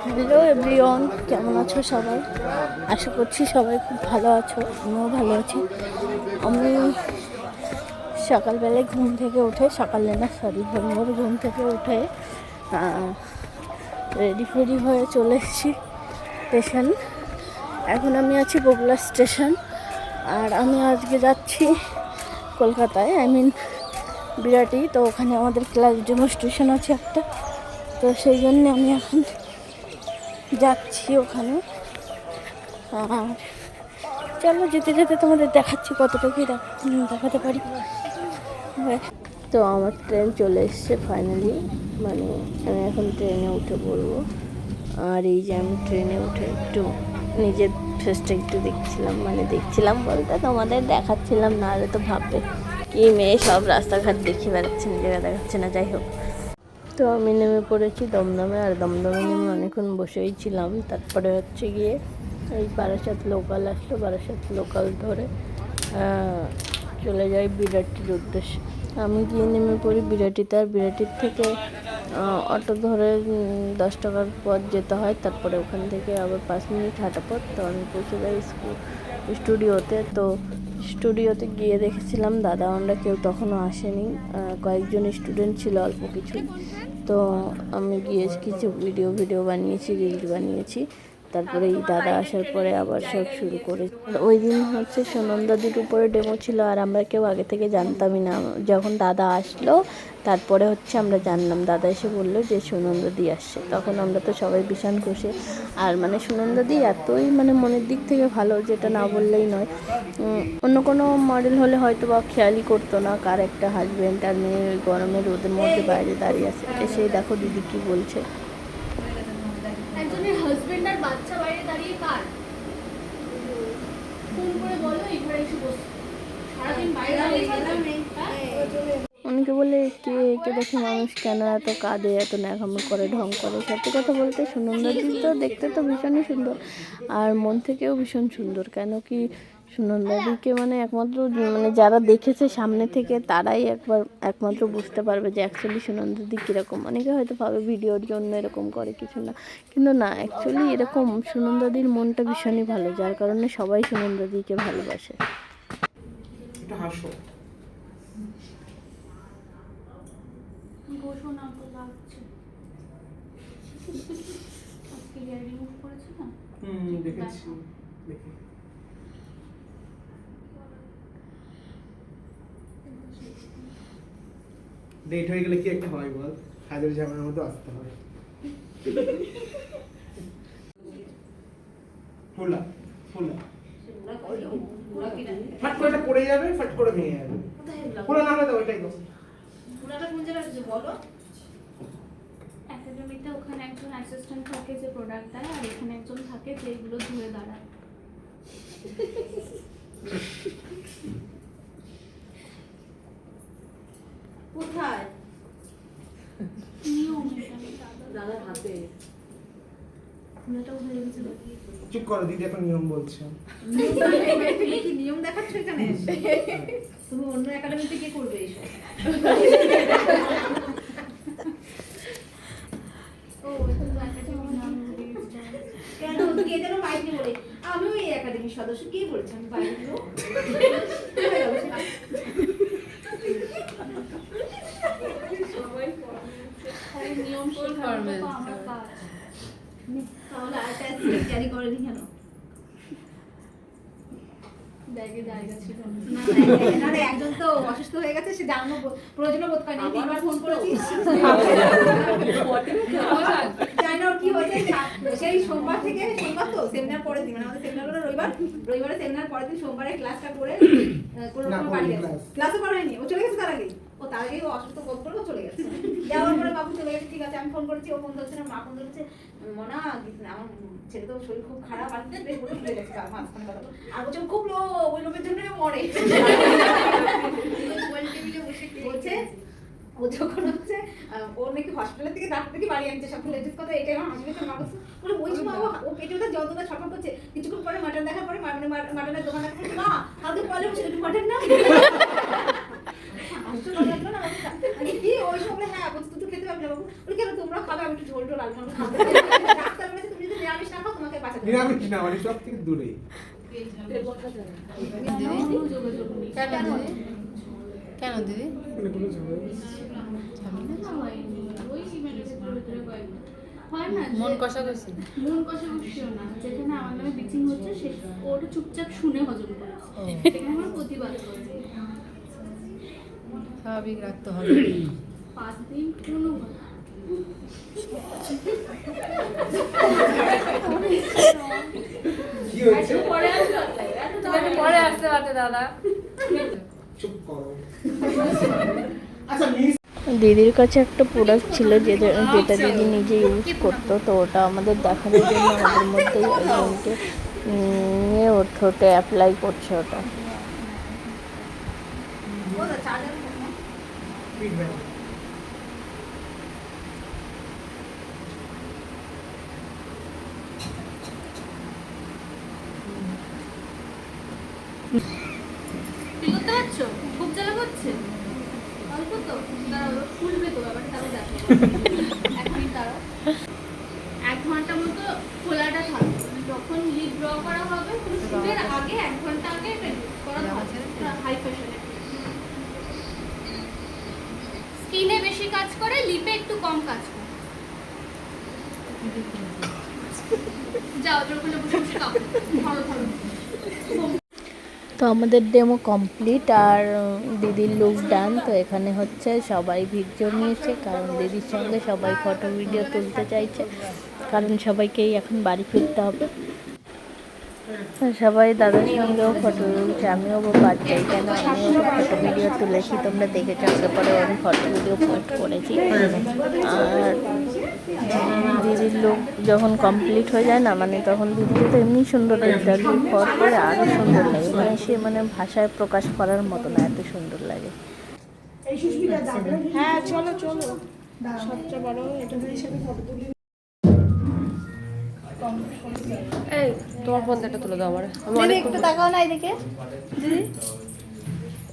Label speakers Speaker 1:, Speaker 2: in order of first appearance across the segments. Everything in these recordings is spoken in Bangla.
Speaker 1: হ্যালো এভরিওয়ান, কেমন আছো সবাই? আশা করছি সবাই খুব ভালো আছো, আমিও ভালো আছি। আমি সকালবেলায় ঘুম থেকে উঠে, সকালে না সরি ভোর ঘুম থেকে উঠে রেডি ফেডি হয়ে চলে এসেছি স্টেশন। এখন আমি আছি বগুড়া স্টেশন, আর আমি আজকে যাচ্ছি কলকাতায়, বিরাটি। তো ওখানে আমাদের ক্লাস ডেমনস্ট্রেশন আছে একটা, তো সেই জন্য আমি এখন যাচ্ছি ওখানে। আর চলো যেতে যেতে তোমাদের দেখাচ্ছি কতটা কি দেখাতে পারি। তো আমার ট্রেন চলে এসছে ফাইনালি, মানে আমি এখন ট্রেনে উঠে পড়বো। আর এই যে আমি ট্রেনে উঠে একটু নিজের ফেসটা একটু দেখছিলাম বলতে তোমাদের দেখাচ্ছিলাম, না হলে তো ভাববে কি মেয়ে সব রাস্তাঘাট দেখিয়ে বেড়াচ্ছে, নিজেকে দেখাচ্ছে না। যাই হোক, তো আমি নেমে পড়েছি দমদমে, আর দমদমে নেমে অনেকক্ষণ বসেই ছিলাম। তারপরে হচ্ছে গিয়ে এই বারাসাত লোকাল আসলো, বারাসাত লোকাল ধরে চলে যাই বিরাটির উদ্দেশ্যে। আমি গিয়ে নেমে পড়ি বিরাটিতে, আর বিরাটির থেকে অটো ধরে 10 টাকার পথ যেতে হয়। তারপরে ওখান থেকে আবার 5 মিনিট হাঁটা পথ। তো আমি পৌঁছে যাই স্টুডিওতে। তো স্টুডিওতে গিয়ে দেখেছিলাম দাদা আমরা কেউ তখনও আসেনি, কয়েকজন স্টুডেন্ট ছিল অল্প কিছু। তো আমি গিয়ে কিছু ভিডিও বানিয়েছি, রিল বানিয়েছি। তারপরে এই দাদা আসার পরে আবার সব শুরু করে। ওই দিন হচ্ছে সুনন্দাদির উপরে ডেমো ছিল, আর আমরা কেউ আগে থেকে জানতামই না। যখন দাদা আসলো তারপরে হচ্ছে আমরা জানলাম, দাদা এসে বললো যে সুনন্দাদি আসছে। তখন আমরা তো সবাই ভীষণ খুশি। আর মানে সুনন্দাদি এতই মানে মনের দিক থেকে ভালো, যেটা না বললেই নয়। অন্য কোনো মডেল হলে হয়তো বা খেয়ালই করতো না কার একটা হাজব্যান্ড আর মেয়ে ওই গরমে রোদের মধ্যে বাইরে দাঁড়িয়ে আছে। এসেই দেখো দিদি কি বলছে।
Speaker 2: একজনের হাজবেন্ড আর বাচ্চা বাইরে দাঁড়িয়ে কার ফোন করে বলো এখানে এসে বসে সারাদিন বাইরে দাঁড়িয়ে
Speaker 1: অনেকে বলে কে একে দেখে মানুষ কেন এত কাঁদে, এত ন্যাকামি করে, ঢং করে। সত্যি কথা বলতে সুনন্দাদি তো দেখতে তো ভীষণই সুন্দর, আর মন থেকেও ভীষণ সুন্দর। কেন কি সুনন্দাদিকে মানে একমাত্র মানে যারা দেখেছে সামনে থেকে তারাই একমাত্র বুঝতে পারবে যে অ্যাকচুয়ালি সুনন্দাদি কীরকম। অনেকে হয়তো ভাবে ভিডিওর জন্য এরকম করে, কিছু না, কিন্তু না, অ্যাকচুয়ালি এরকম সুনন্দাদির মনটা ভীষণই ভালো, যার কারণে সবাই সুনন্দাদিকে ভালোবাসে।
Speaker 2: ঘোষণা তো লাগছে আজকে হেয়ার রিমুভ করেছি না।
Speaker 3: দেখেছি, দেখি ডেট হয়ে গেলে কি একটা হয় বল, হাজার ঝামেলার মতো আসতে হয়। ফুলা ফুলা ফাট করে এটা পড়ে যাবে, ফাট করে ভেঙে যাবে। ফুলা না হলে ওইটাই তো
Speaker 2: পুরাটা কোন জায়গায় আছে বলো? একাডেমিতে ওখানে একজন অ্যাসিস্ট্যান্ট থাকে যে প্রোডাক্ট দেয়, আর এখানে একজন থাকে যে এগুলো ধরে দাঁড়ায়।
Speaker 4: কোথায়?
Speaker 2: নিয়ম
Speaker 4: দাদার হাতে।
Speaker 2: পুরাটাও হয়ে গেছে।
Speaker 3: চুপ করো দিদি, এখন নিয়ম বলছে।
Speaker 4: তুমি কি নিয়ম দেখাচ্ছ এখানে? তুমি অন্য একাডেমিতে কি করবে এইসব?
Speaker 2: ও এটা তো একাডেমির নাম বলে গেছে।
Speaker 4: কেন কে যেন বাইরে বলে আমিও এই একাডেমির সদস্য, কে বলেছে আমি বাইরে দিব?
Speaker 2: নিয়ম শেখানো তো আমার কাজ।
Speaker 4: তাহলে আরেকটা ক্যারি করেনি কেন?
Speaker 2: ব্যাগে জায়গা ছিল
Speaker 4: না না, একজন তো অসুস্থ হয়ে গেছে, সে জানানো প্রয়োজন বোধ করেনি। তিনবার ফোন করেছি, জানি না ওর কি হয়েছে। সেই সোমবার থেকে, সোমবার তো সেমিনার পরের দিন, মানে আমাদের সেমিনার হলো রবিবারে সেমিনার পরের দিন সোমবারে ক্লাসটা করে কোনো রকম বাড়ি গেছে। ক্লাসও করেনি, ও চলে গেছে তার আগেই। তার আগেই ও অসুস্থ বোধ করলো, চলে গেছে। যাওয়ার পরে বাবু চলে গেছে, ঠিক আছে। আমি ফোন করেছি, ও ফোন ধরছে না, মা ফোন ধরেছে, মনা আমার ছেলে তো শরীর খুব খারাপ, আর ভুলে গেছে মাঝখানে কথা। আর বলছে খুব লো, ওই লোকের জন্য মরে। বলছে ও যখন হচ্ছে ও নাকি হসপিটাল থেকে ডাক্তার থেকে বাড়ি আনছে, সব লেটেস্ট কথা এটাই আমার হাসপাতাল মা বলছে, বলে বলছি মা ও পেটে ওটা যন্ত্রণা ছটফট করছে। কিছুক্ষণ পরে মাটন দেখার পরে মাটনের দোকান দেখাচ্ছে, মা কালকে পয়লা বসে একটু মাটন না কি ওই সময়। হ্যাঁ বলছে তুই তো খেতে পারবি না বাবু। কেন তোমরা খাবে, আমি একটু ঝোল টোল আলু খাবো। ডাক্তার
Speaker 3: নিরামিষ না মানে সব থেকে দূরে।
Speaker 4: কেন দিদি?
Speaker 3: মানে কোনো ঝামেলা নেই।
Speaker 4: মন কষাকষি
Speaker 2: মন কষাকষিও না, যেখানে আমার নামে বিচিং হচ্ছে সে ওটা চুপচাপ শুনে হজম করেছে, সেখানে আমার প্রতিবাদ করেছে।
Speaker 4: স্বাভাবিক রাখতে হবে।
Speaker 2: 5 দিন কোনো কথা।
Speaker 3: কি হয়েছে?
Speaker 2: পরে আসতে পারতে,
Speaker 4: পরে আসতে পারতে দাদা।
Speaker 3: চুপ করো। আচ্ছা মিস
Speaker 1: দিদির কাছে একটা প্রোডাক্ট ছিল যেটা দিদি নিজে ইউজ করতো, তো ওটা আমাদের দেখানোর জন্য আমাদের মধ্যেই একজনকে নিয়ে ওর ঠোঁটে অ্যাপ্লাই করছে ওটা।
Speaker 3: ফিডব্যাক
Speaker 2: ফিল করতে পারছো? খুব জ্বালা করছে? অল্প তো? দাঁড়াও, ফুলবে তো ব্যাপারটা, তাহলে দেখো। 1 মিনিট দাঁড়াও। 1 ঘন্টা মতো খোলাটা থাকবে। যখন লিপ ড্র করা হবে, শুটের আগে 1 ঘন্টা আগে এটা use করা হাই প্রেশারে। স্কিনে বেশি কাজ করে, লিপে একটু কম কাজ করে। যাও, ওখানে বসে বসে খাও। ধরো ধরো।
Speaker 1: তো আমাদের ডেমো কমপ্লিট আর দিদির লুক ডান। তো এখানে হচ্ছে সবাই ভিডিও নিয়েছে, কারণ দিদির সঙ্গে সবাই ফটো ভিডিও তুলতে চাইছে, কারণ সবাইকেই এখন বাড়ি ফিরতে হবে। সবাই দাদার সঙ্গেও ফটো তুলছে, আমিও বাদ যাই কেন, আমিও ফটো ভিডিও তুলেছি, তোমরা দেখেছো। আগে পরে আমি ফটো ভিডিও পোস্ট করেছি। আর দিদির লুক যখন কমপ্লিট হয়ে যায় না, মানে তখন দিদিকে তো এমনি সুন্দর লাগছে, আর লুক হওয়ার পরে আরও সুন্দর লাগে, মানে সে মানে ভাষায় প্রকাশ করার মতো না, এত সুন্দর লাগে।
Speaker 5: হ্যাঁ চলো চলো, সবচেয়ে বড় এটা দিদির সাথে ফটো তুলি।
Speaker 4: এই তোমার ফোনটা একটা তুলে দাও আমার।
Speaker 5: দিদি একটু তাকাও না এদিকে। দিদি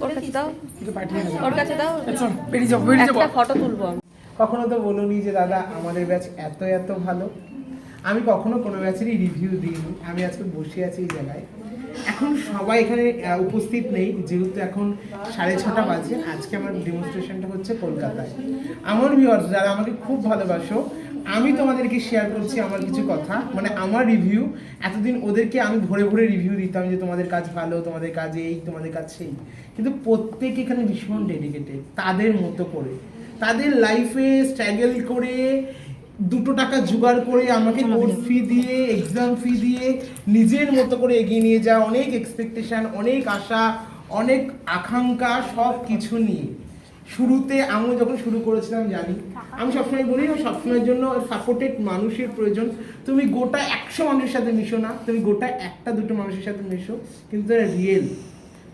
Speaker 4: ওর কাছে দাও,
Speaker 3: কিছু পাঠিয়ে দেবো।
Speaker 4: ওর কাছে দাও,
Speaker 3: আচ্ছা বেরিয়ে যাও বেরিয়ে যাও।
Speaker 4: একটা ফটো তুলবো আমি।
Speaker 3: কখনো তো বলোনি যে দাদা আমাদের ব্যাচ এত এত ভালো। আমি কখনো কোনো ব্যাচেরই রিভিউ দিইনি। আমি আজকে বসে আছি এই জায়গায়, এখন সবাই এখানে উপস্থিত নেই, যেহেতু এখন 6:30 বাজে। আজকে আমার ডেমনস্ট্রেশনটা হচ্ছে কলকাতায়। আমার ভিউয়ার্স যারা আমাকে খুব ভালোবাসো, আমি তোমাদেরকে শেয়ার করছি আমার কিছু কথা, মানে আমার রিভিউ। এতদিন ওদেরকে আমি ভরে ভরে রিভিউ দিতাম যে তোমাদের কাজ ভালো, তোমাদের কাজ এই, তোমাদের কাজ সেই, কিন্তু প্রত্যেকে এখানে ভীষণ ডেডিকেটেড তাদের মতো করে, তাদের লাইফে স্ট্রাগল করে 2 টাকা জোগাড় করে আমাকে কোর্স ফি দিয়ে, এক্সাম ফি দিয়ে নিজের মতো করে এগিয়ে নিয়ে যাওয়া, অনেক এক্সপেকটেশন, অনেক আশা, অনেক আকাঙ্ক্ষা, সব কিছু নিয়ে। শুরুতে আমি যখন শুরু করেছিলাম, জানি আমি সবসময় বলি না, সবসময়ের জন্য সাপোর্টেড মানুষের প্রয়োজন। তুমি গোটা 100 মানুষের সাথে মিশো না, তুমি গোটা 1-2 মানুষের সাথে মিশো, কিন্তু তারা রিয়েল।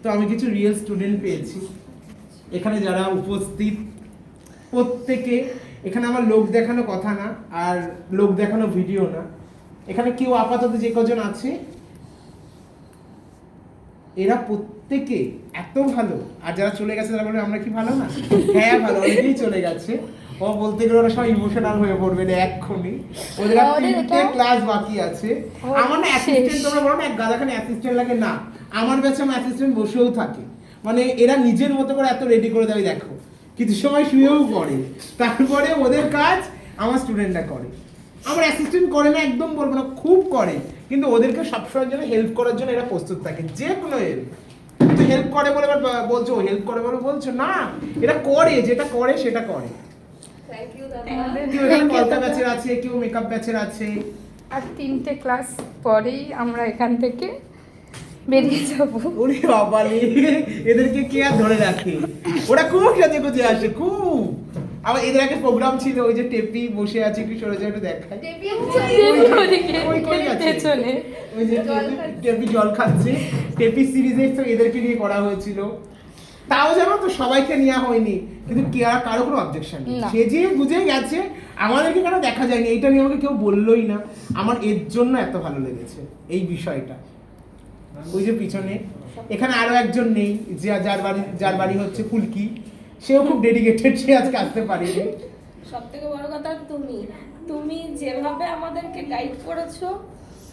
Speaker 3: তো আমি কিছু রিয়েল স্টুডেন্ট পেয়েছি এখানে যারা উপস্থিত প্রত্যেকে। এখানে আমার লোক দেখানো কথা না, আর লোক দেখানো ভিডিও না। এখানে কেউ আপাতত যে কজন আছে এরা প্রত্যেকে এত ভালো, আর যারা চলে গেছে তারা বলে আমরা কি ভালো না? হ্যাঁ ভালো, অনেকেই চলে গেছে। ও বলতে গেলে ওরা সবাই ইমোশনাল হয়ে পড়বে না এক্ষুনি, ওদের আর 3টে ক্লাস বাকি আছে। আমার না অ্যাসিস্ট্যান্ট, তোমরা বলো না এক গাদাখানে অ্যাসিস্ট্যান্ট লাগে না, আমার ব্যাচে আমার অ্যাসিস্ট্যান্ট বসেও থাকে, মানে এরা নিজের মতো করে এত রেডি করে দেয়, দেখো কিছু সময় শুয়েও পড়ে, তারপরে ওদের কাজ আমার স্টুডেন্টরা করে। আমার অ্যাসিস্ট্যান্ট করে না একদম বলবো না, খুব করে, কিন্তু ওদেরকে সবসময়ের জন্য হেল্প করার জন্য এরা প্রস্তুত থাকে, যে কোনো হেল্প। কিন্তু হেল্প করে বলে এবার বলছো হেল্প করে বলে বলছো না, এরা করে, যেটা করে সেটা করে। কেউ এখানে কলকা ব্যাচের আছে, কেউ মেকআপ ব্যাচের আছে।
Speaker 5: আর 3টে ক্লাস পরেই আমরা এখান থেকে বেরিয়ে যাব।
Speaker 3: ওরে বাবা রে, এদেরকে কে আর ধরে রাখে, ওরা খুব সাজে গুজে আসে খুব। আবার এদের একটা প্রোগ্রাম ছিল, ওই যে টেপি বসে আছে, একটু সরে যাও একটু দেখায়, ওই কই আছে ওই যে টেপি জল খাচ্ছে। টেপি সিরিজে তো এদেরকে নিয়ে করা হয়েছিল, তাও জানো তো সবাইকে নেওয়া হয়নি, কিন্তু কারো কোনো অবজেকশন নেই, সে যে বুঝে গেছে। আমাদেরকে কেন দেখা যায়নি এইটা নিয়ে আমাকে কেউ বললোই না, আমার এর জন্য এত ভালো লেগেছে এই বিষয়টা। ওই যে পিছনে এখানে আরো একজন নেই, যার বাড়ি হচ্ছে ফুলকি, সেও খুব ডেডিকেটেড, সে আজকে আসতে পারেনি।
Speaker 6: সব থেকে বড় কথা তুমি যেভাবে আমাদেরকে গাইড করেছো,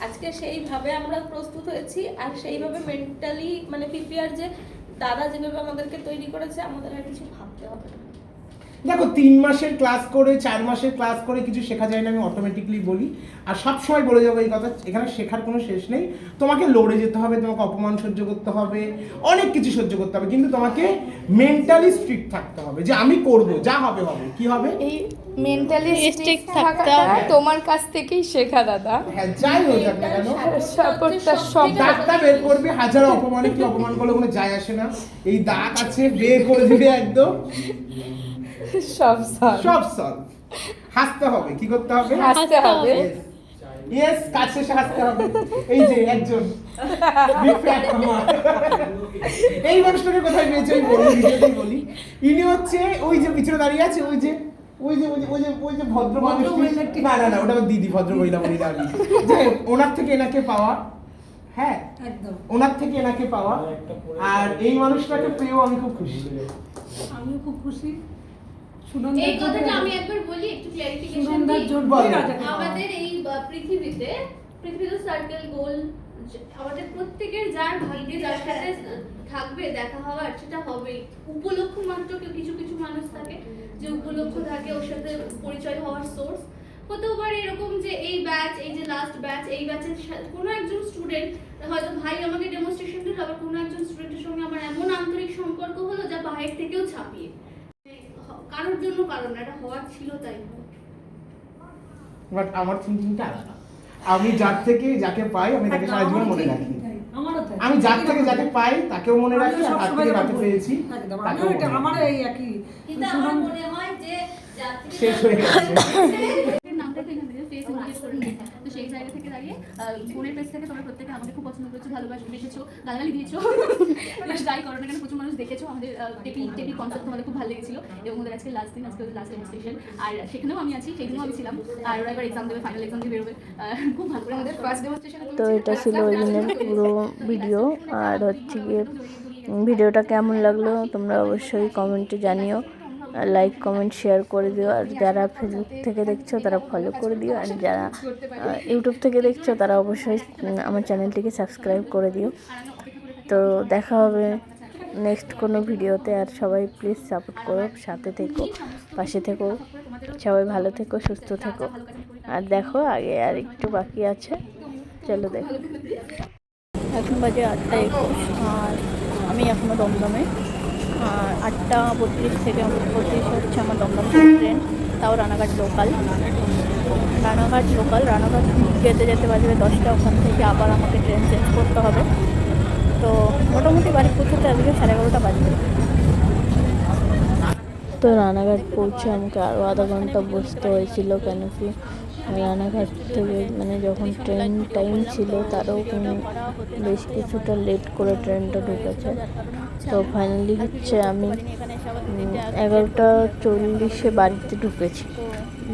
Speaker 6: আজকে সেইভাবে আমরা প্রস্তুত হয়েছি, আর সেইভাবে মেন্টালি মানে প্রিপেয়ার, যে দাদা যেভাবে আমাদেরকে তৈরি করেছে আমাদের আর কিছু ভাবতে হবে না।
Speaker 3: দেখো 3 মাসের ক্লাস করে 4 মাসের ক্লাস করে কিছু শেখা যায় না, আমি অটোমেটিকলি বলি, আর সবসময় বলে যাবো এই কথা, এখানে শেখার কোনো শেষ নেই। তোমাকে লড়ে যেতে হবে, তোমাকে অপমান সহ্য করতে হবে, অনেক কিছু সহ্য করতে হবে, কিন্তু তোমাকে মেন্টালি স্ট্রিক্ট থাকতে হবে যে আমি করব, যা হবে হবে। কি হবে?
Speaker 5: এই মেন্টালি
Speaker 1: Strict
Speaker 5: স্ট্রিক্ট
Speaker 1: থাকতে
Speaker 5: থাকাটা
Speaker 1: হবে।
Speaker 5: তোমার কাছ থেকেই শেখা দাদা।
Speaker 3: হ্যাঁ, যাই হয়ে যাক না কেন,
Speaker 5: সাপোর্টটা সব
Speaker 3: দাগটা বের করবে, হাজার অপমানে কি অপমান করলে কোনো যায় আসে না, এই দাগ আছে বের করে দিবে একদম,
Speaker 5: সব
Speaker 3: সব সলভ। হাসতে হবে, কি করতে হবে?
Speaker 5: হাসতে হবে।
Speaker 3: ইয়েস, কাজ শেষে হাসতে হবে। এই যে একজন big fan আমার। এই মানুষটাকে কোথায় পেয়েছে আমি বলি, ভিডিওতেই বলি। ইনি হচ্ছে ওই যে পিছনে দাঁড়িয়ে আছে, ওই যে ভদ্র মানুষটি, না ওটা আমার দিদি, ভদ্র মহিলা বলি দাঁড়িয়ে। যাই হোক, ওনার থেকে এনাকে পাওয়া, হ্যাঁ
Speaker 4: একদম
Speaker 3: ওনার থেকে এনাকে পাওয়া, আর এই মানুষটাকে পেয়েও আমি খুব খুশি।
Speaker 4: আমিও খুব খুশি।
Speaker 2: এই কথাটা আমি একবার বলি, একটু ক্লারিফিকেশন দিই। আমাদের এই পৃথিবীতে সার্কেল গোল, আমাদের প্রত্যেকের যার ভাগ্যে যার সাথে থাকবে দেখা হওয়ার, সেটা হবেই। উপলক্ষ মাত্র কিছু কিছু মানুষ থাকে যে উপলক্ষ থাকে, ওর সাথে পরিচয় হওয়ার সোর্স হতেও পারে এরকম যে এই ব্যাচ, এই যে লাস্ট ব্যাচ, এই ব্যাচের কোনো একজন স্টুডেন্ট, হয়তো ভাই আমাকে ডেমনস্ট্রেশন দিল, আবার কোনো একজন স্টুডেন্টের সঙ্গে আমার এমন আন্তরিক সম্পর্ক হলো যা বাইরে থেকেও ছাপিয়ে, কারোর জন্য কারণ না, এটা হওয়ার ছিল তাই।
Speaker 3: বাট আমার থিঙ্কিংটা আলাদা। আমি যার থেকে যাকে পাই আমি তাকে সারা জীবন মনে রাখি। আমি যার থেকে যাকে পাই তাকেও মনে রাখি, আর তার থেকে যাকে পেয়েছি তাকেও মনে রাখি।
Speaker 4: আমার এই একই,
Speaker 6: কিন্তু আমার মনে হয় যে
Speaker 3: শেষ হয়ে গেছে।
Speaker 2: নামটা তো এখান থেকে ফেস ইনক্লুড করে নিই। তো সেই জায়গা থেকে দাঁড়িয়ে ফোনের পেজ থেকে তোমরা প্রত্যেকে আমাকে খুব পছন্দ করেছো, ভালোবেসেছো, গালাগালি দিয়েছো, যাই করো না কেন প্রচুর মানুষ দেখেছো। আমাদের টেপি কনসেপ্ট তোমাদের খুব ভালো লেগেছিল, এবং ওদের আজকে লাস্ট দিন, আজকে ওদের লাস্ট ডেমনস্ট্রেশন, আর সেখানেও আমি আছি, সেই দিনও আমি ছিলাম, আর ওরা এবার এক্সাম দেবে, ফাইনাল এক্সাম দিয়ে বেরোবে, খুব ভালো করে আমাদের ফার্স্ট ডেমনস্ট্রেশন।
Speaker 1: তো এটা ছিল ওই দিনের পুরো ভিডিও। আর হচ্ছে গিয়ে ভিডিওটা কেমন লাগলো তোমরা অবশ্যই কমেন্টে জানিও, আর লাইক কমেন্ট শেয়ার করে দিও। আর যারা ফেসবুক থেকে দেখছো তারা ফলো করে দিও, আর যারা ইউটিউব থেকে দেখছো তারা অবশ্যই আমার চ্যানেলটিকে সাবস্ক্রাইব করে দিও। তো দেখা হবে নেক্সট কোনো ভিডিওতে, আর সবাই প্লিজ সাপোর্ট করো, সাথে থেকো, পাশে থেকো, সবাই ভালো থেকো, সুস্থ থেকো। আর দেখো আগে আর একটু বাকি আছে, চলো দেখো। এখন বাজে 8:21, আর আমি এখনও দমদমে। আর 8:32 থেকে 32 হচ্ছে আমার দমদম ট্রেন, তাও রানাঘাট লোকাল। রানাঘাট যেতে যেতে বাজবে 10টা, ওখান থেকে আবার আমাকে ট্রেন চেঞ্জ করতে হবে। তো মোটামুটি বাড়ি পৌঁছতে আজকে 11:30 বাজবে। তো রানাঘাট পৌঁছে আমাকে আরও আধা ঘন্টা বসতে হয়েছিল, কেন কি রানাঘাট থেকে মানে যখন ট্রেন টাইম ছিল তারও বেশ কিছুটা লেট করে ট্রেনটা ঢুকেছে। তো ফাইনালি হচ্ছে আমি 11:40 বাড়িতে ঢুকেছি।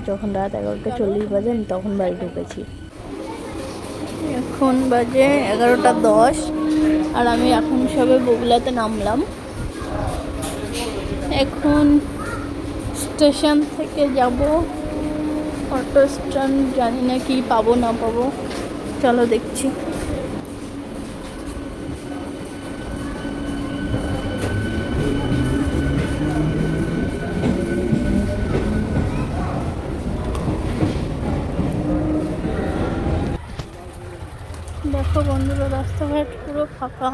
Speaker 1: যখন রাত 11:40 বাজে আমি তখন বাড়ি ঢুকেছি। এখন বাজে 11:10, আর আমি এখন সবে বগুলাতে নামলাম। এখন স্টেশন থেকে যাব অটো স্ট্যান্ড, জানি না কি পাবো না পাবো, চলো দেখছি। দেখো বন্ধুরা, রাস্তাঘাট পুরো ফাঁকা।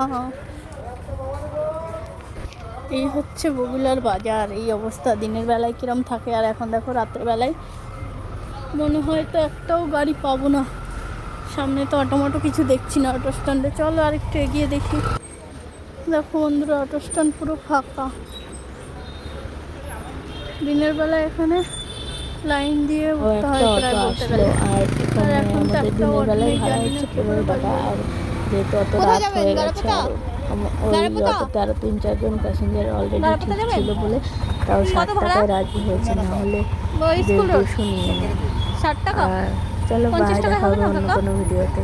Speaker 1: এই হচ্ছে বগুলার বাজার, এই অবস্থা। দিনের বেলায় কিরম থাকে, আর এখন দেখো রাতের বেলায় মনে হয় তো একটাও গাড়ি পাবো না। সামনে তো অটোমোটো কিছু দেখছি না অটো স্ট্যান্ডে। চলো আর একটু এগিয়ে দেখি। দেখো বন্ধুরা, অটো স্ট্যান্ড পুরো ফাঁকা। দিনের বেলায় এখানে লাইন দিয়ে উঠতে হয় প্রায় বলতে গেলে। আর এখন তো একটা অটো নেই, জানি না কি করে বাজার।
Speaker 7: আর যেহেতু অত রাত হয়ে গেছে, ওই অটোতে আরো 3-4 জন প্যাসেঞ্জার অলরেডি ঠিক ছিল বলে তাও 60 টাকায় রাজি হয়েছে, না হলে 150 নিয়ে নেয়। আর চলো বাই, দেখা হবে অন্য কোনো ভিডিওতে।